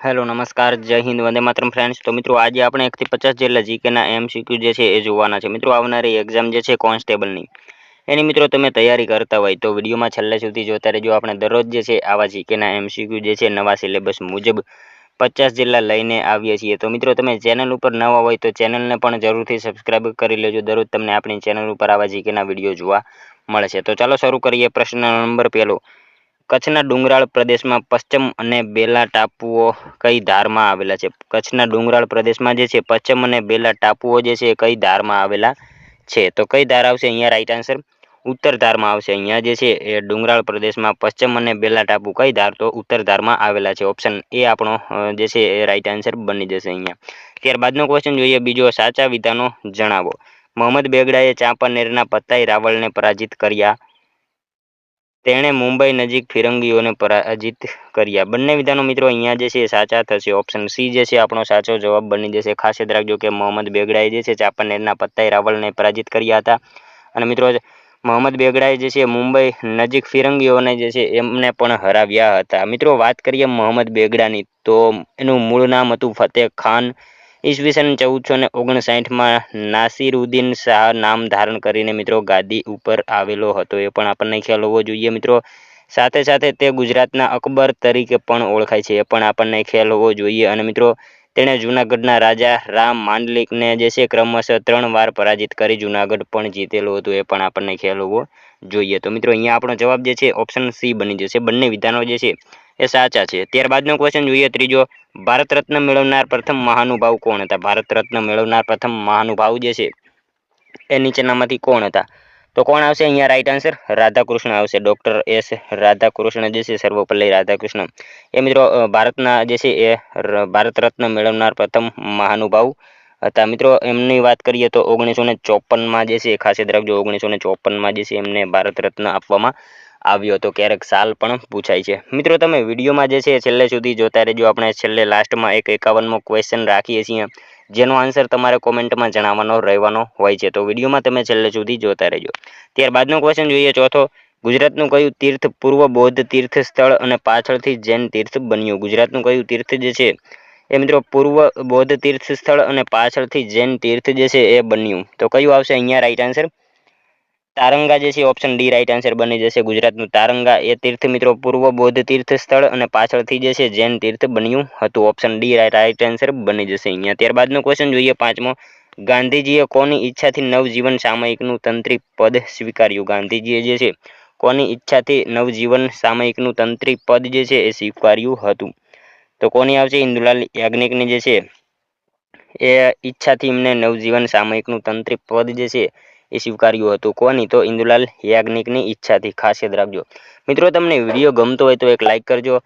Hello નમસ્કાર જય Hind Vande Mataram friends. તો મિત્રો આજે આપણે 1 થી 50 જેટલા જીકેના એમસીક્યુ જે છે એ જોવાના છે। મિત્રો આવનારી એક્ઝામ જે છે કોન્સ્ટેબલની એની મિત્રો તમે તૈયારી કરતા હોય તો વિડીયોમાં છેલ્લે સુધી જોતા રહેજો। આપણે દરરોજ જે છે આવા જીકેના એમસીક્યુ જે છે નવા સિલેબસ મુજબ 50 જેટલા લઈને આવીએ છીએ। તો મિત્રો તમે ચેનલ ઉપર નવા હોય તો ચેનલને પણ જરૂરથી સબસ્ક્રાઇબ કરી લેજો। દરરોજ તમને આપણી ચેનલ ઉપર આવા જીકેના વિડીયો જોવા મળે છે। તો ચાલો શરૂ કરીએ। પ્રશ્ન નંબર પહેલો, કચ્છના ડુંગરાળ પ્રદેશમાં પશ્ચિમ અને બેલા ટાપુઓ કઈ ધારમાં આવેલા છે? કચ્છના ડુંગરાળ પ્રદેશમાં જે છે પશ્ચિમ અને બેલા ટાપુઓ જે છે કઈ ધારમાં આવેલા છે? તો કઈ ધાર આવશે અહીંયા રાઈટ આન્સર? ઉત્તર ધારમાં આવશે। અહીંયા જે છે એ ડુંગરાળ પ્રદેશમાં પશ્ચિમ અને બેલા ટાપુ કઈ ધાર? તો ઉત્તર ધારમાં આવેલા છે। ઓપ્શન એ આપણો જે છે એ રાઈટ આન્સર બની જશે અહીંયા। ત્યારબાદનો ક્વેશ્ચન જોઈએ બીજો, સાચા વિધાનો જણાવો। મોહમ્મદ બેગડાએ ચાંપાનેરના પતાઈ રાવળને પરાજિત કર્યા। તેણે મુંબઈ નજીક ફિરંગીઓને પરાજિત કર્યા। બંને વિધાનો મિત્રો અહીંયા જે છે એ સાચા થશે। ઓપ્શન સી જે છે આપણો સાચો જવાબ બની જશે। ખાસ યાદ રાખજો કે મોહમ્મદ બેગડાએ જે છે ચાંપાનેરના પતાઈ રાવળને પરાજિત કર્યા હતા। અને મિત્રો મોહમ્મદ બેગડાએ જે છે મુંબઈ નજીક ફિરંગીઓને જે છે એમને પણ હરાવ્યા હતા। મિત્રો વાત કરીએ મોહમ્મદ બેગડાની તો એનું મૂળ નામ હતું ફતેહ ખાન। ઈસવીસન 1459માં નાસિરુદ્દીન શાહ નામ ધારણ કરીને મિત્રો ગાદી ઉપર આવેલો હતો। એ પણ આપણને ખ્યાલ હોવો જોઈએ મિત્રો। સાથે સાથે તે ગુજરાતના અકબર તરીકે પણ ઓળખાય છે, એ પણ આપણને ખ્યાલ હોવો જોઈએ। અને મિત્રો તેણે જૂનાગઢના રાજા રામ માંડલિકને જે છે ક્રમશઃ 3 વાર પરાજિત કરી જૂનાગઢ પણ જીતેલું હતું, એ પણ આપણને ખ્યાલ હોવો જોઈએ। તો મિત્રો અહીંયા આપણો જવાબ જે છે ઓપ્શન સી બની જશે। બંને વિધાનો જે છે એ સાચા છે। ત્યારબાદનો ક્વેશ્ચન જોઈએ ત્રીજો, ભારત રત્ન મેળવનાર પ્રથમ મહાનુભાવ કોણ હતા? ભારત રત્ન મેળવનાર પ્રથમ મહાનુભાવ જે છે એ નીચેનામાંથી કોણ હતા? તો કોણ આવશે અહીંયા રાઈટ આન્સર? રાધાકૃષ્ણ આવશે। ડોક્ટર એસ રાધાકૃષ્ણ જે છે સર્વપલ્લી રાધાકૃષ્ણ એ મિત્રો ભારતના જે છે એ ભારત રત્ન મેળવનાર પ્રથમ મહાનુભાવ હતા। મિત્રો એમની વાત કરીએ તો 1954માં જે છે ખાસ યાદ રાખજો 1954માં જે છે એમને ભારત રત્ન આપવામાં આવ્યો હતો। ક્યારેક સાલ પણ પૂછાય છે। મિત્રો તમે વિડીયોમાં જે છે છેલ્લે સુધી જોતા રહેજો। આપણે છેલ્લે લાસ્ટમાં એક 51મો ક્વેશ્ચન રાખીએ છીએ જેનો આન્સર તમારે કોમેન્ટમાં જણાવવાનો રહેવાનો હોય છે। તો વિડીયોમાં તમે છેલ્લે સુધી જોતા રહેજો। ત્યારબાદનો ક્વેશ્ચન જોઈએ ચોથો, ગુજરાતનું કયું તીર્થ પૂર્વ બૌદ્ધ તીર્થ સ્થળ અને પાછળથી જૈન તીર્થ બન્યું? ગુજરાતનું કયું તીર્થ જે છે એ મિત્રો પૂર્વ બૌદ્ધ તીર્થ સ્થળ અને પાછળથી જૈન તીર્થ જે છે એ બન્યું? તો કયું આવશે અહીંયા રાઈટ આન્સર? તારંગા જે છે ઓપ્શન ડી રાઈટ આન્સર બની જશે। ગુજરાતનું તારંગા એ તીર્થ મિત્રો પૂર્વ બૌદ્ધ તીર્થ સ્થળ અને પાછળથી જે છે જૈન તીર્થ બન્યું હતું। ઓપ્શન ડી રાઈટ આન્સર બની જશે અહીંયા। ત્યારબાદનો ક્વેશ્ચન જોઈએ પાંચમો, ગાંધીજીએ કોની ઈચ્છાથી નવજીવન સામયિકનું તંત્રી પદ સ્વીકાર્યું? ગાંધીજીએ જે છે કોની ઈચ્છાથી નવજીવન સામયિકનું તંત્રી પદ જે છે એ સ્વીકાર્યું હતું? તો કોની આવશે? ઇન્દુલાલ યાજ્ઞિકની જે છે એ ઈચ્છાથી એમને નવજીવન સામયિકનું તંત્રી પદ જે છે એ સ્વીકાર્યું હતું। કોની? તો ઇન્દુલાલ યાજ્ઞિકની ઈચ્છાથી। ખાસ યાદ રાખજો મિત્રો। તમને વિડીયો ગમતો હોય તો એક લાઇક કરજો।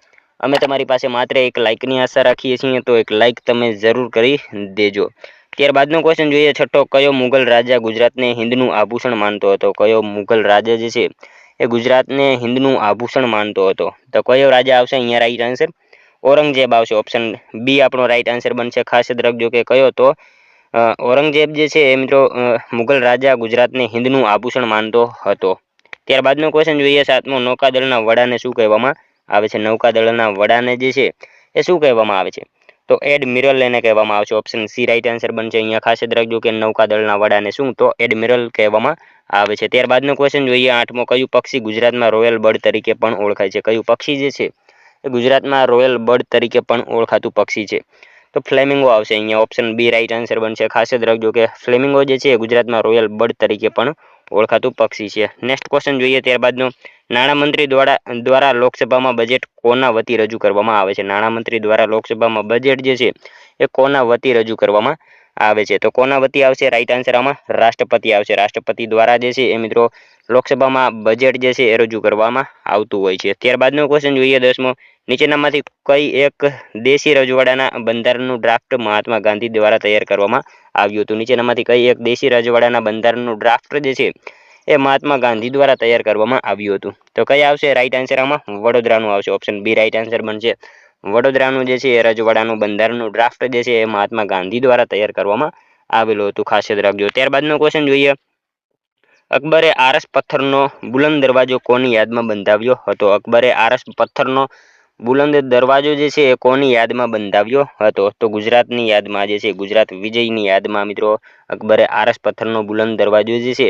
અમે તમારી પાસે માત્ર એક લાઇકની આશા રાખીએ છીએ, તો એક લાઇક તમે જરૂર કરી દેજો। ત્યારબાદનો ક્વેશ્ચન જોઈએ છઠ્ઠો, કયો મુગલ રાજા ગુજરાતને હિન્દનું આભૂષણ માનતો હતો? કયો મુગલ રાજા જે છે એ ગુજરાતને હિન્દનું આભૂષણ માનતો હતો? તો કયો રાજા આવશે અહીંયા રાઈટ આન્સર? ઔરંગઝેબ આવશે। ઓપ્શન બી આપણો રાઈટ આન્સર બનશે। ખાસ યાદ રાખજો કે કયો? તો ઔરંગઝેબ જે છે એ મિત્રો મુગલ રાજા ગુજરાતને હિન્દનું આભૂષણ માનતો હતો। ત્યારબાદનો ક્વેશ્ચન જોઈએ સાતમો, નૌકાદળના વડાને શું કહેવામાં આવે છે? નૌકાદળના વડાને જે છે એ શું કહેવામાં આવે છે? તો એડમિરલ એને કહેવામાં આવશે। ઓપ્શન સી રાઈટ આન્સર બનશે અહીંયા। ખાસ યાદ રાખજો કે નૌકાદળના વડાને શું? તો એડમિરલ કહેવામાં આવે છે। ત્યારબાદનો ક્વેશ્ચન જોઈએ આઠમો, કયું પક્ષી ગુજરાતમાં રોયલ બર્ડ તરીકે પણ ઓળખાય છે? કયું પક્ષી જે છે એ ગુજરાતમાં રોયલ બર્ડ તરીકે પણ ઓળખાતું પક્ષી છે? તો ફ્લેમિંગો આવશે અહીંયા। ઓપ્શન બી રાઈટ આન્સર બનશે। ખાસ યાદ રાખજો કે ફ્લેમિંગો જે છે એ ગુજરાતમાં રોયલ બર્ડ તરીકે પણ ઓળખાતું પક્ષી છે। નેક્સ્ટ ક્વેશ્ચન જોઈએ ત્યારબાદનો, નાણામંત્રી દ્વારા લોકસભામાં બજેટ કોના વતી રજૂ કરવામાં આવે છે? નાણામંત્રી દ્વારા લોકસભામાં બજેટ જે છે એ કોના વતી રજૂ કરવામાં આવે છે? તો કોના વતી આવશે રાઈટ આન્સર આમાં? રાષ્ટ્રપતિ આવશે। રાષ્ટ્રપતિ દ્વારા જે છે એ મિત્રો લોકસભામાં બજેટ જે છે એ રજૂ કરવામાં આવતું હોય છે। ત્યારબાદનો ક્વેશ્ચન જોઈએ દસમો, નીચેનામાંથી કઈ એક દેશી રજવાડાના બંધારણનું ડ્રાફ્ટ મહાત્મા ગાંધી દ્વારા તૈયાર કરવામાં આવ્યું હતું? નીચેનામાંથી કઈ એક દેશી રજવાડાના બંધારણનું ડ્રાફ્ટ જે છે એ મહાત્મા ગાંધી દ્વારા તૈયાર કરવામાં આવ્યું હતું? તો કઈ આવશે રાઈટ આન્સર આમાં? વડોદરાનું આવશે। ઓપ્શન બી રાઈટ આન્સર બનશે। વડોદરાનું જે છે એ રજવાડાનું બંધારણનું ડ્રાફ્ટ જે છે એ મહાત્મા ગાંધી દ્વારા તૈયાર કરવામાં આવેલું હતું। ખાસ યાદ રાખજો। ત્યારબાદનો ક્વેશ્ચન જોઈએ, અકબરે આરસ પથ્થરનો બુલંદ દરવાજો કોની યાદમાં બંધાવ્યો હતો? અકબરે આરસ પથ્થરનો બુલંદ દરવાજો જે છે એ કોની યાદમાં બંધાવ્યો હતો? તો ગુજરાતની યાદમાં જે છે ગુજરાત વિજયની યાદમાં મિત્રો અકબરે આરસ પથ્થરનો બુલંદ દરવાજો જે છે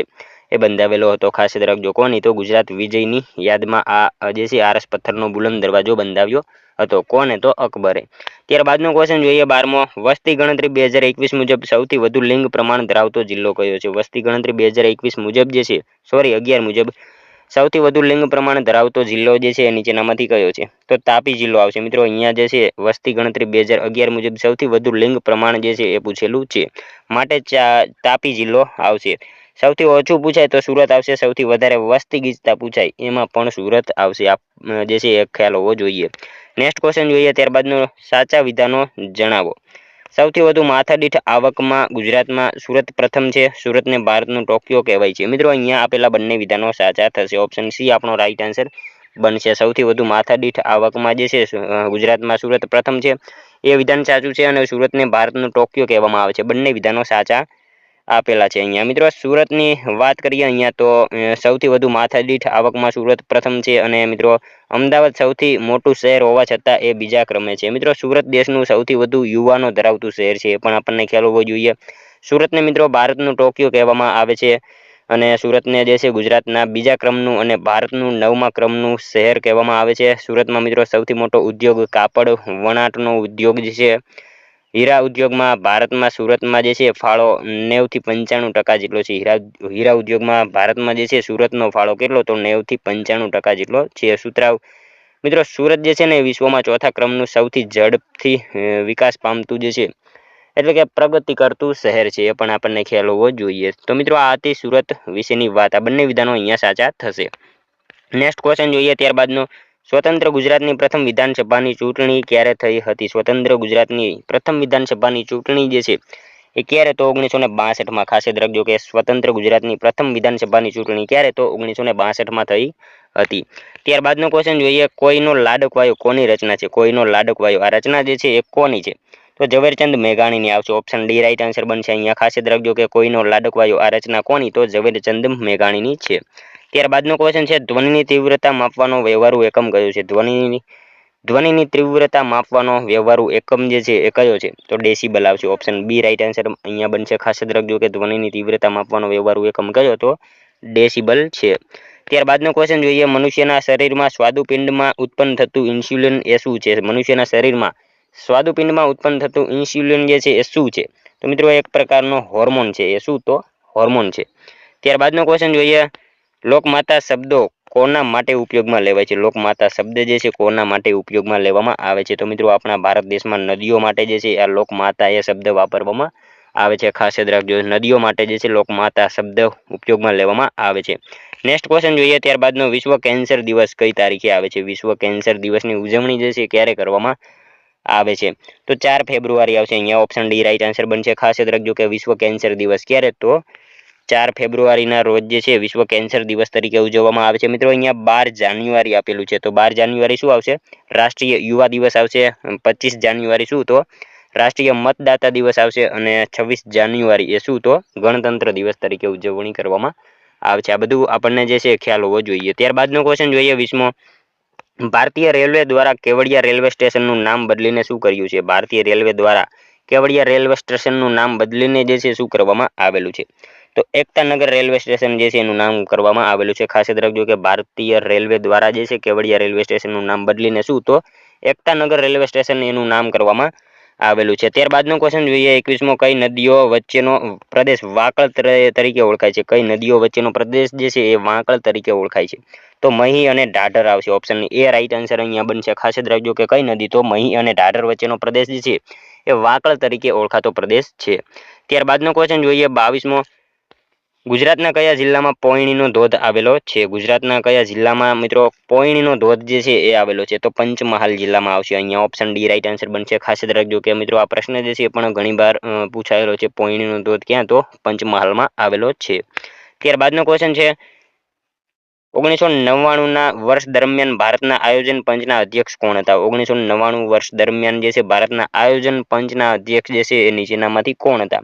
એ બંધાવેલો હતો. ખાસ યાદ રાખજો કોની? તો ગુજરાત વિજયની યાદમાં આ જે છે આરસ પથ્થરનો બુલંદ દરવાજો બંધાવ્યો હતો. કોને? તો અકબરે. ત્યારબાદનો ક્વેશ્ચન જોઈએ 12મો. વસ્તી ગણતરી 2021 મુજબ સૌથી વધુ લિંગ પ્રમાણ ધરાવતો જિલ્લો કયો છે? વસ્તી ગણતરી 2021 મુજબ જે છે 11 મુજબ સૌથી વધુ લિંગ પ્રમાણ ધરાવતો જિલ્લો જે છે એ નીચેનામાંથી કયો છે? તો તાપી જિલ્લો આવશે. મિત્રો અહીંયા જે છે વસ્તી ગણતરી 2011 મુજબ સૌથી વધુ લિંગ પ્રમાણ જે છે એ પૂછેલું છે, માટે તાપી જિલ્લો આવશે. સૌથી ઓછું પૂછાય તો સુરત આવશે. સૌથી વધારે વસ્તી ગીચતા પૂછાય એમાં પણ સુરત આવશે. આ જે છે એ ખ્યાલ હોવો જોઈએ. નેક્સ્ટ ક્વેશ્ચન જોઈએ. ત્યારબાદનો સાચા વિધાનો જણાવો. સૌથી વધુ માથાદીઠ આવકમાં ગુજરાતમાં સુરત પ્રથમ છે. સુરતને ભારતનું ટોક્યો કહેવાય છે. મિત્રો અહીંયા આપેલા બંને વિધાનો સાચા થશે. ઓપ્શન સી આપણો રાઈટ આન્સર બનશે. સૌથી વધુ માથાદીઠ આવકમાં જે છે ગુજરાતમાં સુરત પ્રથમ છે એ વિધાન સાચું છે, અને સુરતને ભારતનું ટોક્યો કહેવામાં આવે છે. બંને વિધાનો સાચા આપેલા છે. અહીંયા મિત્રો સુરતની વાત કરીએ અહીંયા તો સૌથી વધુ માથાદીઠ આવકમાં સુરત પ્રથમ છે, અને મિત્રો અમદાવાદ સૌથી મોટું શહેર હોવા છતાં એ બીજા ક્રમે છે. મિત્રો સુરત દેશનું સૌથી વધુ યુવાનો ધરાવતું શહેર છે, એ પણ આપણને ખ્યાલ હોવો જોઈએ. સુરતને મિત્રો ભારતનું ટોક્યો કહેવામાં આવે છે, અને સુરતને જે છે ગુજરાતના બીજા ક્રમનું અને ભારતનું 9મા ક્રમનું શહેર કહેવામાં આવે છે. સુરતમાં મિત્રો સૌથી મોટો ઉદ્યોગ કાપડ વણાટનો ઉદ્યોગ જે છે. હીરા ઉદ્યોગમાં ભારતમાં સુરતમાં જે છે ફાળો 90 થી 95% જેટલો છે. હીરા ઉદ્યોગમાં ભારતમાં જે છે સુરતનો ફાળો કેટલો? તો 90 થી 95% જેટલો છે. સુતરાઉ મિત્રો સુરત જે છે ને વિશ્વમાં 4થા ક્રમનું સૌથી ઝડપથી વિકાસ પામતું જે છે એટલે કે પ્રગતિ કરતું શહેર છે, એ પણ આપણને ખ્યાલ હોવો જોઈએ. તો મિત્રો આ હતી સુરત વિશેની વાત. આ બંને વિધાનો અહીંયા સાચા થશે. નેક્સ્ટ ક્વેશ્ચન જોઈએ. ત્યારબાદનો સ્વતંત્ર ગુજરાતની પ્રથમ વિધાનસભાની ચૂંટણી ક્યારે થઈ હતી? સ્વતંત્ર ગુજરાતની પ્રથમ વિધાનસભાની ચૂંટણી જે છે એ ક્યારે? તો 1962માં. ખાસ યાદ રાખજો કે સ્વતંત્ર ગુજરાતની પ્રથમ વિધાનસભાની ચૂંટણી ક્યારે? તો 1962માં થઈ હતી. ત્યારબાદનો ક્વેશ્ચન જોઈએ. કોઈનો લાડકવાયો કોની રચના છે? કોઈનો લાડકવાયો આ રચના જે છે એ કોની છે? તો ઝવેરચંદ મેઘાણીની આવશે. ઓપ્શન ડી રાઈટ આન્સર બનશે. અહીંયા ખાસ યાદ રાખજો કે કોઈનો લાડકવાયો આ રચના કોની? તો ઝવેરચંદ મેઘાણીની છે. ત્યારબાદનો ક્વેશ્ચન છે. ધ્વનિની તીવ્રતા માપવાનો વ્યવહારુ એકમ કયો છે? ધ્વનિની તીવ્રતા માપવાનો વ્યવહારુ એકમ જે છે એ કયો છે? તો ડેસિબલ આવશે. ઓપ્શન બી રાઈટ આન્સર અહીંયા બનશે. ખાસ યાદ રાખજો કે ધ્વનિની તીવ્રતા માપવાનો વ્યવહારુ એકમ કયો? તો ડેસિબલ છે. ત્યારબાદનો ક્વેશ્ચન જોઈએ. મનુષ્યના શરીરમાં સ્વાદુપિંડમાં ઉત્પન્ન થતું ઇન્સ્યુલિન એ શું છે? મનુષ્યના શરીરમાં સ્વાદુપિંડમાં ઉત્પન્ન થતું ઇન્સ્યુલિન જે છે એ શું છે? તો મિત્રો એક પ્રકારનો હોર્મોન છે. એ શું? તો હોર્મોન છે. ત્યારબાદનો ક્વેશ્ચન જોઈએ. લોકમાતા શબ્દો કોના માટે ઉપયોગમાં લેવાય છે? લોકમાતા શબ્દ જે છે કોના માટે ઉપયોગમાં લેવામાં આવે છે? તો મિત્રો આપણા ભારત દેશમાં નદીઓ માટે જે છે આ લોકમાતા એ શબ્દ વાપરવામાં આવે છે. ખાસ યાદ રાખજો નદીઓ માટે જે છે લોકમાતા શબ્દ ઉપયોગમાં લેવામાં આવે છે. નેક્સ્ટ ક્વેશ્ચન જોઈએ. ત્યારબાદનો વિશ્વ કેન્સર દિવસ કઈ તારીખે આવે છે? વિશ્વ કેન્સર દિવસની ઉજવણી જે છે ક્યારે કરવામાં આવે છે? તો 4 ફેબ્રુઆરી આવશે. અહીંયા ઓપ્શન ડી રાઈટ આન્સર બનશે. ખાસ યાદ રાખજો કે વિશ્વ કેન્સર દિવસ ક્યારે? તો 4 ફેબ્રુઆરીના રોજ જે છે વિશ્વ કેન્સર દિવસ તરીકે ઉજવવામાં આવે છે. મિત્રો અહીંયા 12 જાન્યુઆરી આપેલું છે, તો 12 જાન્યુઆરી શું આવશે? રાષ્ટ્રીય યુવા દિવસ આવશે. 25 જાન્યુઆરી શું? તો રાષ્ટ્રીય મતદાતા દિવસ આવશે, અને 26 જાન્યુઆરી એ શું? તો ગણતંત્ર દિવસ તરીકે ઉજવણી કરવામાં આવે છે. આ બધું આપણને જે છે ખ્યાલ હોવો જોઈએ. ત્યારબાદનો ક્વેશ્ચન જોઈએ. 20મો. ભારતીય રેલવે દ્વારા કેવડિયા રેલવે સ્ટેશનનું નામ બદલીને શું કર્યું છે? ભારતીય રેલવે દ્વારા કેવડિયા રેલવે સ્ટેશનનું નામ બદલીને જે છે શું કરવામાં આવેલું છે? તો એકતાનગર રેલવે સ્ટેશન જે છે એનું નામ કરવામાં આવેલું છે. ખાસ યાદ રાખજો કે ભારતીય રેલવે દ્વારા જે છે કેવડિયા રેલવે સ્ટેશનનું નામ બદલીને શું? તો એકતાનગર રેલવે સ્ટેશન એનું નામ કરવામાં આવેલું છે. ત્યારબાદનો ક્વેશ્ચન જોઈએ. 21મો. કઈ નદીઓ વચ્ચેનો પ્રદેશ વાંકળ તરીકે ઓળખાય છે? કઈ નદીઓ વચ્ચેનો પ્રદેશ જે છે એ વાંકળ તરીકે ઓળખાય છે? તો મહી અને ઢાઢર આવશે. ઓપ્શન એ રાઈટ આન્સર અહીંયા બનશે. ખાસ યાદ રાખજો કે કઈ નદી? તો મહી અને ઢાઢર વચ્ચેનો પ્રદેશ જે છે એ વાંકળ તરીકે ઓળખાતો પ્રદેશ છે. ત્યારબાદનો ક્વેશ્ચન જોઈએ. 22મો. ગુજરાતના કયા જિલ્લામાં પોયણીનો ધોધ આવેલો છે? ગુજરાતના કયા જિલ્લામાં મિત્રો પોયણીનો ધોધ જે છે એ આવેલો છે? તો પંચમહાલ જિલ્લામાં આવશે. અહીંયા ઓપ્શન ડી રાઈટ આન્સર બનશે. ખાસ યાદ રાખજો કે મિત્રો આ પ્રશ્ન જે છે એ પણ ઘણીવાર પૂછાયેલો છે. પોયણીનો ધોધ ક્યાં? તો પંચમહાલમાં આવેલો છે. ત્યારબાદનો ક્વેશ્ચન છે. 1999ના વર્ષ દરમિયાન ભારતના આયોજન પંચના અધ્યક્ષ કોણ હતા? 1999 વર્ષ દરમિયાન જે છે ભારતના આયોજન પંચના અધ્યક્ષ જે છે એ નીચેનામાંથી કોણ હતા?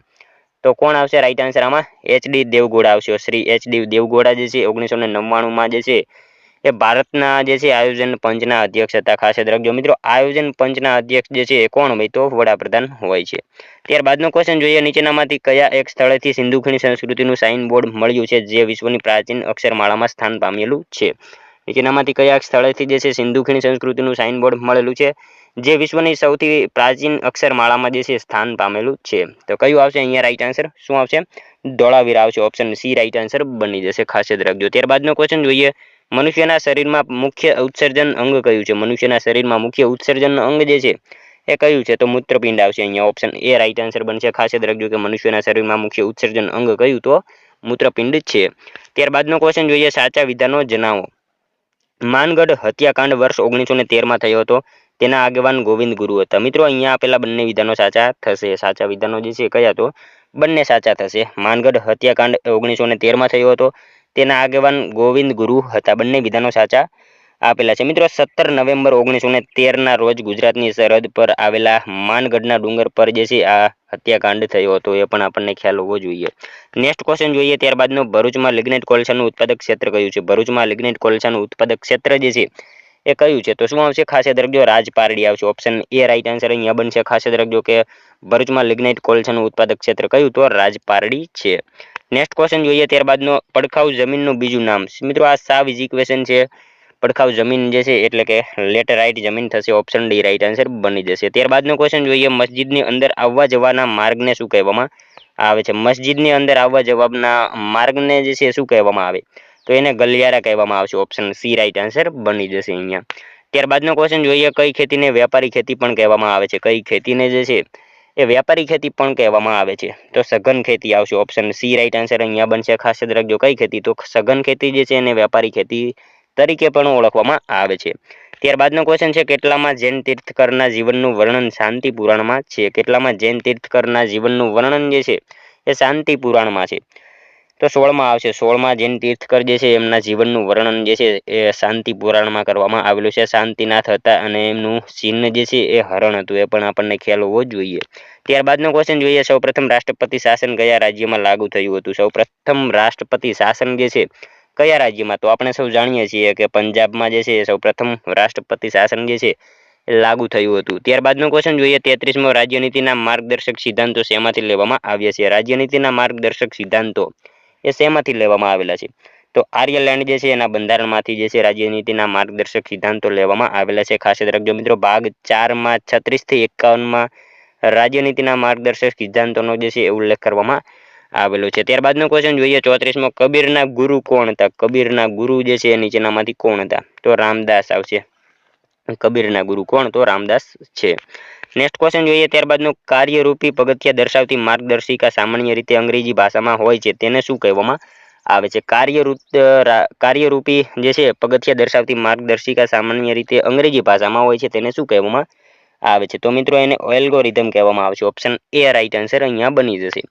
તો કોણ આવશે રાઈટ આન્સર આમાં? એચ.ડી. દેવગૌડા આવશે. શ્રી એચ.ડી. દેવગૌડા જે છે 1999માં જે છે એ ભારતના જે છે આયોજન પંચના અધ્યક્ષ હતા. ખાસ યાદ રાખજો મિત્રો, આયોજન પંચના અધ્યક્ષ જે છે એ કોણ હોય? તો વડાપ્રધાન હોય છે. ત્યારબાદનો ક્વેશ્ચન જોઈએ, નીચેનામાંથી કયા એક સ્થળેથી સિંધુ ખીણ સંસ્કૃતિનું સાઇન બોર્ડ મળ્યું છે જે વિશ્વની પ્રાચીન અક્ષરમાળામાં સ્થાન પામેલું છે? નીચેનામાંથી કયા સ્થળેથી જે છે સિંધુ ખીણ સંસ્કૃતિનું સાઇન બોર્ડ મળેલું છે જે વિશ્વની સૌથી પ્રાચીન અક્ષરમાળામાં જે છે સ્થાન પામેલું છે? તો કયું આવશે અહીંયા રાઈટ આન્સર? શું આવશે? ધોળાવીરા આવશે. ઓપ્શન સી રાઈટ આન્સર બની જશે. ખાસ યાદ રાખજો. ત્યારબાદનો ક્વેશ્ચન જોઈએ, મનુષ્યના શરીરમાં મુખ્ય ઉત્સર્જન અંગ કયું છે? મનુષ્યના શરીરમાં મુખ્ય ઉત્સર્જન અંગ જે છે એ કયું છે? તો મૂત્રપિંડ આવશે અહીંયા. ઓપ્શન એ રાઈટ આન્સર બનશે. ખાસ યાદ રાખજો કે મનુષ્યના શરીરમાં મુખ્ય ઉત્સર્જન અંગ કયું? તો મૂત્રપિંડ છે. ત્યારબાદનો ક્વેશ્ચન જોઈએ, સાચા વિધાનો જણાવો. માનગઢ હત્યાકાંડ વર્ષ 1913માં થયો હતો. તેના આગેવાન ગોવિંદ ગુરુ હતા. મિત્રો અહીંયા આપેલા બંને વિધાનો સાચા થશે. સાચા વિધાનો જે છે કયા? તો બંને સાચા થશે. માનગઢ હત્યાકાંડ 1913માં થયો હતો. તેના આગેવાન ગોવિંદ ગુરુ હતા. બંને વિધાનો સાચા આપેલા છે. મિત્રો 17 નવેમ્બર 1913ના રોજ ગુજરાતની સરહદ પર આવેલા માનગઢના ડુંગર પર જે છે આ હત્યાકાંડ થયો હતો. એ પણ આપણને ખ્યાલ હોવો જોઈએ. નેક્સ્ટ ક્વેશ્ચન જોઈએ, ત્યારબાદનો ભરૂચમાં લિગ્નાઇટ કોલસાનું ઉત્પાદક ક્ષેત્ર કયું છે? ભરૂચમાં લિગ્નાઇટ કોલસાનું ઉત્પાદક ક્ષેત્ર જે છે એ કયું છે? તો શું આવશે? ખાસ યાદ રાખજો, રાજપારડી આવશે. ઓપ્શન એ રાઈટ આન્સર અહીંયા બનશે. ખાસ યાદ રાખજો કે ભરૂચમાં લિગ્નાઇટ કોલસાનું ઉત્પાદક ક્ષેત્ર કયું? તો રાજપારડી છે. નેક્સ્ટ ક્વેશ્ચન જોઈએ, ત્યારબાદનો પડખાઉ જમીનનું બીજું નામ. મિત્રો આ સાવ ઇઝી ક્વેશ્ચન છે. પડખાઉ જમીન જે છે એટલે કે લેટેરાઇટ જમીન થશે. ઓપ્શન ડી રાઈટ આન્સર બની જશે. ત્યારબાદનો ક્વેશ્ચન જોઈએ, મસ્જિદની અંદર આવવા જવાના માર્ગને શું કહેવામાં આવે છે? મસ્જિદની અંદર આવવા જવાના માર્ગને જે છે શું કહેવામાં આવે? તો એને ગલિયારા કહેવામાં આવશે. ઓપ્શન સી રાઈટ આન્સર બની જશે અહીંયા. ત્યારબાદનો ક્વેશ્ચન જોઈએ, કઈ ખેતીને વ્યાપારી ખેતી પણ કહેવામાં આવે છે? કઈ ખેતીને જે છે એ વ્યાપારી ખેતી પણ કહેવામાં આવે છે? તો સઘન ખેતી આવશે. ઓપ્શન સી રાઈટ આન્સર અહીંયા બનશે. ખાસ યાદ રાખજો, કઈ ખેતી? તો સઘન ખેતી જે છે એને વ્યાપારી ખેતી તરીકે પણ ઓળખવામાં આવે છે. ત્યારબાદનો ક્વેશ્ચન છે, કેટલામાં જૈન તીર્થકરના જીવનનું વર્ણન શાંતિ પુરાણમાં છે? કેટલામાં જૈન તીર્થકરના જીવનનું વર્ણન જે છે એ શાંતિ પુરાણમાં છે? તો 16માં આવશે. 16માં જૈન તીર્થકર જે છે એમના જીવનનું વર્ણન જે છે એ શાંતિ પુરાણમાં કરવામાં આવેલું છે. શાંતિનાથ હતા અને એમનું ચિહ્ન જે છે એ હરણ હતું. એ પણ આપણને ખ્યાલ હોવો જોઈએ. ત્યારબાદનો ક્વેશ્ચન જોઈએ, સૌપ્રથમ રાષ્ટ્રપતિ શાસન કયા રાજ્યમાં લાગુ થયું હતું? સૌપ્રથમ રાષ્ટ્રપતિ શાસન જે છે કયા રાજ્યમાં? તો આપણે સૌ જાણીએ છીએ કે પંજાબમાં જે છે સૌપ્રથમ રાષ્ટ્રપતિ શાસન જે છે એ લાગુ થયું હતું. ત્યારબાદનો ક્વેશ્ચન જોઈએ, 33મો રાજ્યનીતિના માર્ગદર્શક સિદ્ધાંતો શેમાંથી લેવામાં આવ્યા છે? રાજ્યનીતિના માર્ગદર્શક સિદ્ધાંતો એ શેમાંથી લેવામાં આવેલા છે? તો આર્યલેન્ડ જે છે એના બંધારણમાંથી જે છે રાજ્યનીતિના માર્ગદર્શક સિદ્ધાંતો લેવામાં આવેલા છે. ખાસ યાદ રાખજો મિત્રો, ભાગ 4માં 36 થી 51માં રાજ્યનીતિના માર્ગદર્શક સિદ્ધાંતોનો જે છે એ ઉલ્લેખ કરવામાં આવેલો છે. ત્યારબાદનો ક્વેશ્ચન જોઈએ, 34મો કબીરના ગુરુ કોણ હતા? કબીરના ગુરુ જે છે નીચેનામાંથી કોણ હતા? તો રામદાસ આવશે. કબીરના ગુરુ કોણ? તો રામદાસ છે. નેક્સ્ટ ક્વેશ્ચન જોઈએ, ત્યારબાદનું કાર્યરૂપી પગથિયા દર્શાવતી માર્ગદર્શિકા સામાન્ય રીતે અંગ્રેજી ભાષામાં હોય છે તેને શું કહેવામાં આવે છે? કાર્યરૂપી જે છે પગથિયા દર્શાવતી માર્ગદર્શિકા સામાન્ય રીતે અંગ્રેજી ભાષામાં હોય છે તેને શું કહેવામાં આવે છે? તો મિત્રો એને એલ્ગોરિધમ કહેવામાં આવે છે. ઓપ્શન એ રાઈટ આન્સર અહીંયા બની જશે.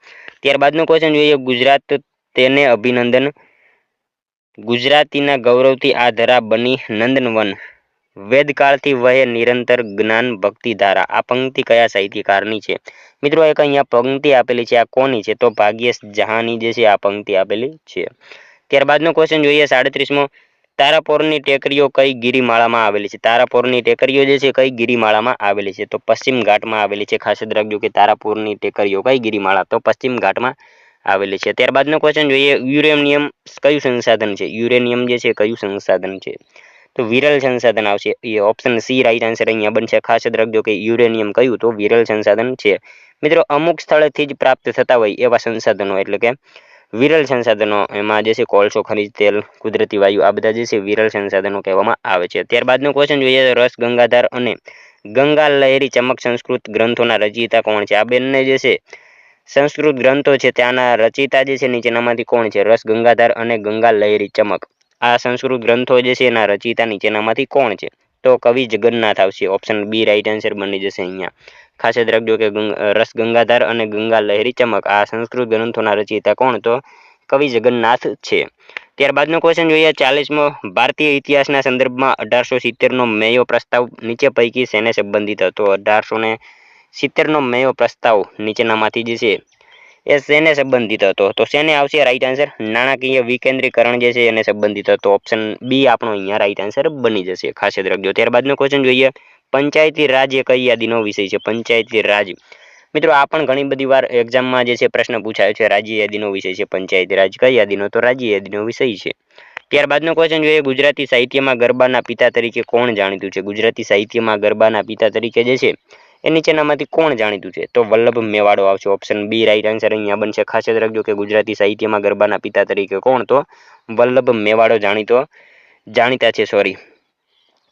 ત્યારબાદનો ક્વેશ્ચન જોઈએ, ગુજરાત તેને અભિનંદન, ગુજરાતીના ગૌરવથી આ ધરા બની નંદનવન, વેદકાળથી વહે નિરંતર જ્ઞાન ભક્તિ ધારા. આ પંક્તિ કયા સાહિત્યકારની છે? મિત્રો એક અહીંયા પંક્તિ આપેલી છે. આ કોની છે? તો ભાગ્યેશ જહાની જે છે આ પંક્તિ આપેલી છે. ત્યારબાદનો ક્વેશ્ચન જોઈએ, 37મો, તારાપોરની ટેકરીઓ કઈ ગિરિમાળામાં આવેલી છે? તારાપોરની ટેકરીઓ જે છે કઈ ગિરિમાળામાં આવેલી છે? તો પશ્ચિમ ઘાટમાં આવેલી છે. ખાસ યાદ રાખજો કે તારાપોરની ટેકરીઓ કઈ ગિરિમાળા? તો પશ્ચિમ ઘાટમાં આવેલી છે. ત્યારબાદનો ક્વેશ્ચન જોઈએ, યુરેનિયમ કયું સંસાધન છે? યુરેનિયમ જે છે કયું સંસાધન છે? તો વિરલ સંસાધન આવશે. એ ઓપ્શન સી રાઈટ આન્સર અહીંયા બનશે. ખાસ યાદ રાખજો કે યુરેનિયમ કયું? તો વિરલ સંસાધન છે. મિત્રો અમુક સ્થળેથી જ પ્રાપ્ત થતા હોય એવા સંસાધનો એટલે કે વિરલ સંસાધનો, એમાં જે છે કોલસો, ખનિજ તેલ, કુદરતી વાયુ, આ બધા જે છે વિરલ સંસાધનો કહેવામાં આવે છે. ત્યારબાદનો ક્વેશ્ચન જોઈએ, રસ ગંગાધર અને ગંગા લહેરી ચમક સંસ્કૃત ગ્રંથોના રચયિતા કોણ છે? આ બંને જે છે સંસ્કૃત ગ્રંથો છે ત્યાંના રચયિતા જે છે નીચેનામાંથી કોણ છે? રસ ગંગાધર અને ગંગા લહેરી ચમક, આ સંસ્કૃત ગ્રંથો જે છે એના રચયિતા નીચેનામાંથી કોણ છે? તો કવિ જગન્નાથ આવશે. ઓપ્શન બી રાઈટ આન્સર બની જશે અહીંયા. ખાસ યાદ રાખજો કે રસ ગંગાધર અને ગંગા લહેરી ચમક આ સંસ્કૃત ગ્રંથોના રચયિતા કોણ? તો કવિ જગન્નાથ છે. ત્યારબાદનો ક્વેશ્ચન જોઈએ, 40મો, ભારતીય ઇતિહાસના સંદર્ભમાં 1870નો મેયો પ્રસ્તાવ નીચે પૈકી શેને સંબંધિત હતો? 1870નો મેયો પ્રસ્તાવ નીચેનામાંથી જે છે એ શેને સંબંધિત હતો? તો શેને આવશે રાઈટ આન્સર? નાણાકીય વિકેન્દ્રીકરણ જે છે એને સંબંધિત હતો. ઓપ્શન બી આપણો અહીંયા રાઈટ આન્સર બની જશે. ખાસ યાદ રાખજો. ત્યારબાદનો ક્વેશ્ચન જોઈએ. પંચાયતી રાજ એ કઈ યાદીનો વિષય છે? પંચાયતી રાજ મિત્રો આ પણ ઘણી બધી વાર એક્ઝામમાં જે છે પ્રશ્ન પૂછાયો છે. રાજ્ય યાદીનો વિષય છે પંચાયતી રાજ. કઈ યાદીનો? તો રાજ્ય યાદીનો વિષય છે. ત્યારબાદનો ક્વેશ્ચન જોઈએ. ગુજરાતી સાહિત્યમાં ગરબાના પિતા તરીકે કોણ જાણીતું છે? ગુજરાતી સાહિત્યમાં ગરબાના પિતા તરીકે જે છે એ નીચેનામાંથી કોણ જાણીતું છે? તો વલ્લભ મેવાડો આવશે. ઓપ્શન બી રાઈટ આન્સર અહીંયા બનશે. ખાસ યાદ રાખજો કે ગુજરાતી સાહિત્યમાં ગરબાના પિતા તરીકે કોણ? તો વલ્લભ મેવાડો જાણીતા છે.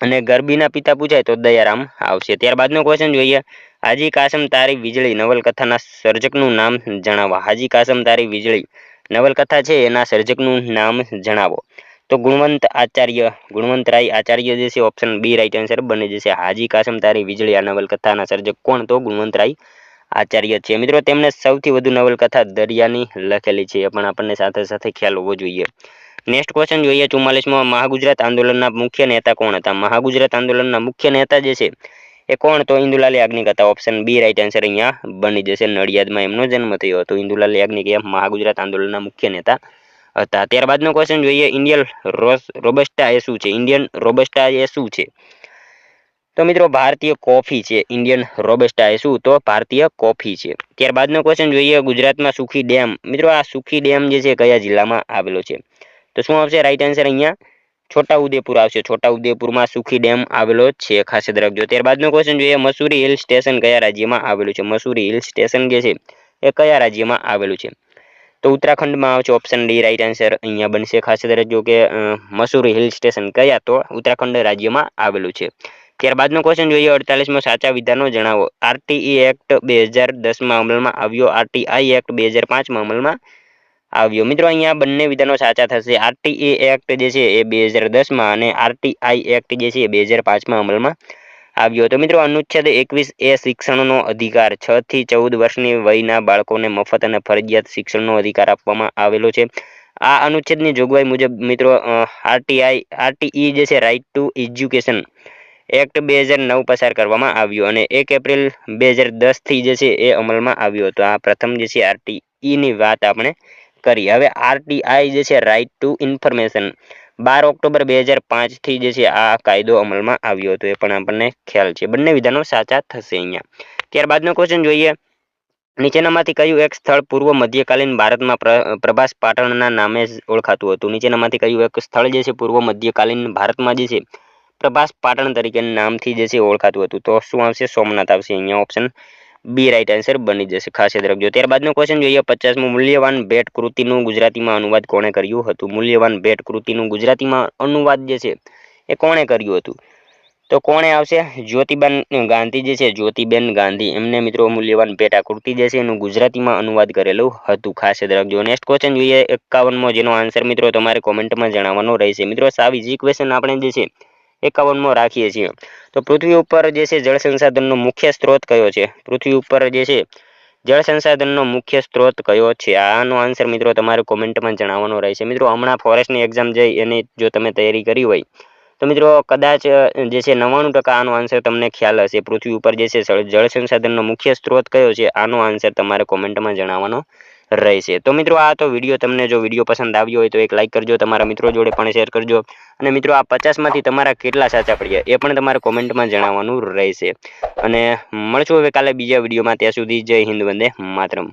અને ગરબીના પિતા પૂછાય તો દયારામ આવશે. ત્યારબાદનો ક્વેશ્ચન જોઈએ. હાજી કાસમ તારી વીજળી નવલકથાના સર્જકનું નામ જણાવો. હાજી કાસમ તારી વીજળી નવલકથા છે એના સર્જકનું નામ જણાવો. તો ગુણવંતરાય આચાર્ય જે છે ઓપ્શન બી રાઈટ આન્સર બની જશે. હાજી કાસમ તારી વીજળી આ નવલકથાના સર્જક કોણ? તો ગુણવંતરાય આચાર્ય છે. મિત્રો તેમને સૌથી વધુ નવલકથા દરિયાની લખેલી છે એ પણ આપણને સાથે સાથે ખ્યાલ હોવો જોઈએ. નેક્સ્ટ ક્વેશ્ચન જોઈએ. 44મો મહાગુજરાત આંદોલનના મુખ્ય નેતા કોણ હતા? મહાગુજરાત આંદોલનના મુખ્ય નેતા જે છે એ કોણ? તો ઇન્દુલાલ યાજ્ઞિક હતા. ઓપ્શન બી રાઈટ આન્સર અહીંયા બની જશે. નડિયાદમાં એમનો જન્મ થયો હતો. ઇન્દુલાલ યાજ્ઞિક એ મહાગુજરાત આંદોલનના મુખ્ય નેતા હતા. ત્યારબાદનો ક્વેશ્ચન જોઈએ. ઇન્ડિયન રોબસ્ટા એ શું છે? ઇન્ડિયન રોબસ્ટા એ શું છે? તો મિત્રો ભારતીય કોફી છે. ઇન્ડિયન રોબસ્ટા એ શું? તો ભારતીય કોફી છે. ત્યારબાદનો ક્વેશ્ચન જોઈએ. ગુજરાતમાં સુખી ડેમ, મિત્રો આ સુખી ડેમ જે છે કયા જિલ્લામાં આવેલો છે? તો શું આવશે રાઈટ આન્સર અહીંયા? છોટાઉદેપુર આવશે. છોટાઉદેપુરમાં સુખી ડેમ આવેલો છે. ખાસ યાદ રાખજો. ત્યારબાદનો ક્વેશ્ચન જોઈએ. મસૂરી હિલ સ્ટેશન કયા રાજ્યમાં આવેલું છે? મસૂરી હિલ સ્ટેશન જે છે એ કયા રાજ્યમાં આવેલું છે? તો ઉત્તરાખંડમાં આવશે. ઓપ્શન ડી રાઈટ આન્સર અહીંયા બનશે. ખાસ યાદ રાખજો કે મસૂરી હિલ સ્ટેશન કયા? તો ઉત્તરાખંડ રાજ્યમાં આવેલું છે. ત્યારબાદનો ક્વેશ્ચન જોઈએ. 48મો સાચા વિધાનો જણાવો. આરટીઈ એક્ટ 2010માં અમલમાં આવ્યો. આરટીઆઈ એક્ટ 2005માં અમલમાં આવ્યો. મિત્રો અહીંયા બંને વિધાનો સાચા થશે. આરટીઈ એક્ટ જે છે એ 2010માં અને આરટીઆઈ એક્ટ જે છે એ 2005માં અમલમાં આવ્યો. તો મિત્રો અનુચ્છેદ 21 એ શિક્ષણનો અધિકાર 6 થી 14 વર્ષની વયના બાળકોને મફત અને ફરજિયાત શિક્ષણનો અધિકાર આપવામાં આવેલો છે. આ અનુચ્છેદની જોગવાઈ મુજબ મિત્રો આરટીઈ જે છે રાઇટ ટુ એજ્યુકેશન એક્ટ 2009 પસાર કરવામાં આવ્યો અને 1 એપ્રિલ 2010 થી જે છે એ અમલમાં આવ્યો હતો. આ પ્રથમ જે છે આરટીઈ ની વાત આપણે કરી. હવે આરટીઆઈ જે છે રાઇટ ટુ ઇન્ફોર્મેશન 12 ઓક્ટોબર 2005 થી જે છે આ કાયદો અમલમાં આવ્યો હતો. એ પણ આપણને ખ્યાલ છે. બંને વિધાનો સાચા થશે અહીંયા. ત્યારબાદનો ક્વેશ્ચન જોઈએ. નીચેનામાંથી કયું એક સ્થળ પૂર્વ મધ્યકાલીન ભારતમાં પ્રભાસ પાટણના નામે ઓળખાતું હતું? નીચેનામાંથી કયું એક સ્થળ જે છે પૂર્વ મધ્યકાલીન ભારતમાં જે છે પ્રભાસ પાટણ તરીકે નામથી જે છે ઓળખાતું હતું? તો શું આવશે? સોમનાથ આવશે. અહીંયા ઓપ્શન બી રાઈટ આન્સર બની જશે. ખાસ યાદ રાખજો. ત્યારબાદનો ક્વેશ્ચન જોઈએ. 50મું મૂલ્યવાન ભેટ કૃતિનું ગુજરાતીમાં અનુવાદ કોણે કર્યું હતું? મૂલ્યવાન ભેટ કૃતિનું ગુજરાતીમાં અનુવાદ જે છે એ કોણે કર્યું હતું? તો કોણે આવશે? જ્યોતિબેન ગાંધી જે છે જ્યોતિબેન ગાંધી એમને મિત્રો મૂલ્યવાન ભેટ આ કૃતિ જે છે એનું ગુજરાતીમાં અનુવાદ કરેલું હતું. ખાસ યાદ રાખજો. નેક્સ્ટ ક્વેશ્ચન જોઈએ. 51મો જેનો આન્સર મિત્રો તમારે કોમેન્ટમાં જણાવવાનો રહેશે. મિત્રો સાવ ઈઝી ક્વેશ્ચન આપણે જે છે 51મો રાખીએ છીએ. તો પૃથ્વી ઉપર જે છે જળ સંસાધનનો મુખ્ય સ્ત્રોત કયો છે? પૃથ્વી ઉપર જે છે જળ સંસાધનનો મુખ્ય સ્ત્રોત કયો છે? આનો આન્સર મિત્રો તમારે કોમેન્ટમાં જણાવવાનો રહેશે. મિત્રો હમણાં ફોરેસ્ટની એક્ઝામ જઈ એની જો તમે તૈયારી કરી હોય તો મિત્રો કદાચ જે છે 99% આનો આન્સર તમને ખ્યાલ હશે. પૃથ્વી ઉપર જે છે જળ સંસાધનનો મુખ્ય સ્ત્રોત કયો છે? આનો આન્સર તમારે કોમેન્ટમાં જણાવવાનો રહેશે. તો મિત્રો આ તો વિડીયો તમને જો વિડીયો પસંદ આવ્યો હોય તો એક લાઈક કરજો. તમારા મિત્રો જોડે પણ શેર કરજો. અને મિત્રો આ 50માંથી તમારા કેટલા સાચા પડ્યા એ પણ તમારે કોમેન્ટમાં જણાવવાનું રહેશે. અને મળશું હવે કાલે બીજા વિડીયોમાં. ત્યાં સુધી જય હિન્દ, વંદે માતરમ.